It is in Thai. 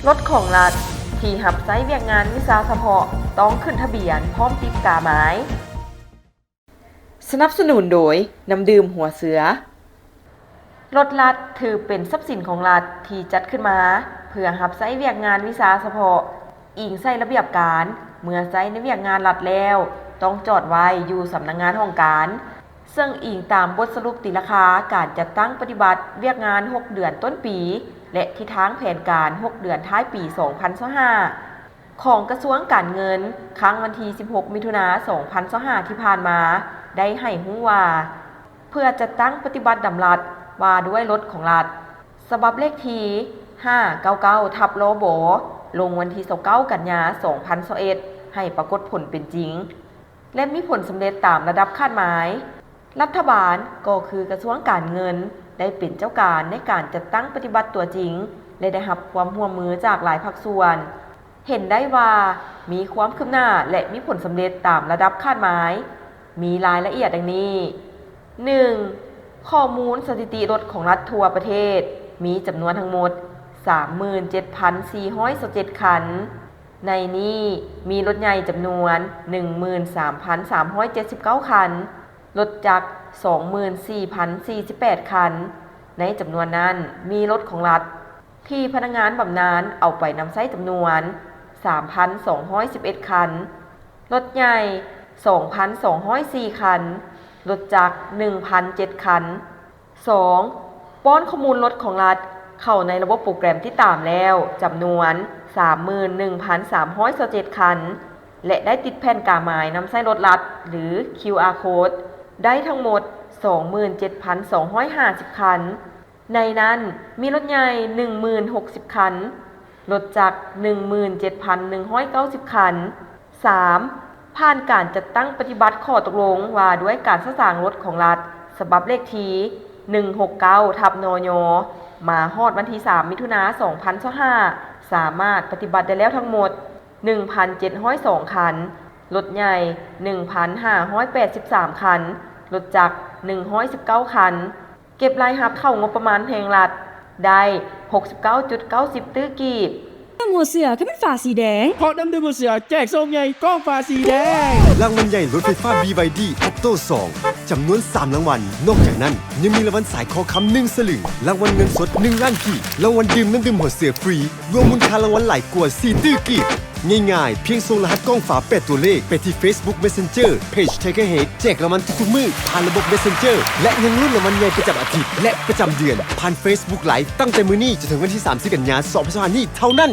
รถของรัฐที่หับไซต์เวียกงานวิชาเฉพาะต้องขึ้นทะเบียนพร้อมติดกาหมายสนับสนุนโดยน้ำดื่มหัวเสือรถรัฐถือเป็นทรัพย์สินของรัฐที่จัดขึ้นมาเพื่อหับไซต์เวียกงานวิชาเฉพาะอิงใส่ระเบียบการเมื่อไซต์ในเวียกงานรัฐแล้วต้องจอดไว้อยู่สำนักงานห้องการซึ่งอิงตามบทสรุปตีราคาการจัดตั้งปฏิบัติเวียกงาน6เดือนต้นปีและทิศทางแผนการ6เดือนท้ายปี 2025 ของกระทรวงการเงินครั้งวันที่ 16 มิถุนายน 2025 ที่ผ่านมาได้ให้รู้ว่าเพื่อจัดตั้งปฏิบัติดำรัฐว่าด้วยรถของรัฐฉบับเลขที่599ลบลงวันที่29กันยายน 2021ให้ปรากฏผลเป็นจริงและมีผลสำเร็จตามระดับคาดหมายรัฐบาลก็คือกระทรวงการเงินได้เป็นเจ้าการในการจัดตั้งปฏิบัติตัวจริงและได้รับความร่วมมือจากหลายภาคส่วนเห็นได้ว่ามีความคืบหน้าและมีผลสำเร็จตามระดับคาดหมายมีรายละเอียดดังนี้ 1. ข้อมูลสถิติรถของรัฐทั่วประเทศมีจำนวนทั้งหมด 37,427 คันในนี้มีรถใหญ่จำนวน 13,379 คันรถจักร 24,048 คันในจำนวนนั้นมีรถของรัฐที่พนักงานบำนาญเอาไปนำใช้จำนวน 3,211 คันรถใหญ่ 2,204 คันรถจักร 1,007 คัน 2. ป้อนข้อมูลรถของรัฐเข้าในระบบโปรแกรมที่ตามแล้วจำนวน 31,327 คันและได้ติดแผ่นกาหมายนำใช้รถรัฐหรือ QR Code ได้ทั้งหมด 27,250 คันในนั้นมีรถใหญ่ 10,060 คันรถจักร 17,190 คัน 3. ผ่านการจัดตั้งปฏิบัติข้อตกลงว่าด้วยการสร้างรถของรัฐฉบับเลขที่169นยมาฮอดวันที่3มิถุนายน 2025สามารถปฏิบัติได้แล้วทั้งหมด 1,702 คันรถใหญ่ 1,583 คันรถจักร119 คันเก็บรายรับเข้างบประมาณแห่งรัฐได้ 69.90 ตื้อกีบน้ำหัวเสือก็เป็นฝาสีแดงเพราะน้ำดื่มหัวเสือแจกส้มใหญ่ก้องฟ้าสีแดงรางวัลใหญ่รถไฟฟ้า BYD Octo 2จำนวน3รางวัลนอกจากนั้นยังมีรางวัลสายคอคำ1สลึงรางวัลเงินสด1ล้านกีบรางวัลดื่มน้ำดื่มหัวเสือฟรีรวมมูลค่ารางวัลหลายกว่า4ตื้อกีบง่ายๆเพียงส่งรหัสกล้องฝา8ตัวเลขไปที่ Facebook Messenger Page Taker Head แจกรางวัลทุกๆมื้อผ่านระบบ Messenger และยังลุ้นรางวัลใหญ่ประจำอาทิตย์และประจำเดือนผ่าน Facebook Live ตั้งแต่มื้อนี้จนถึงวันที่30 กันยายน 2025นี้เท่านั้น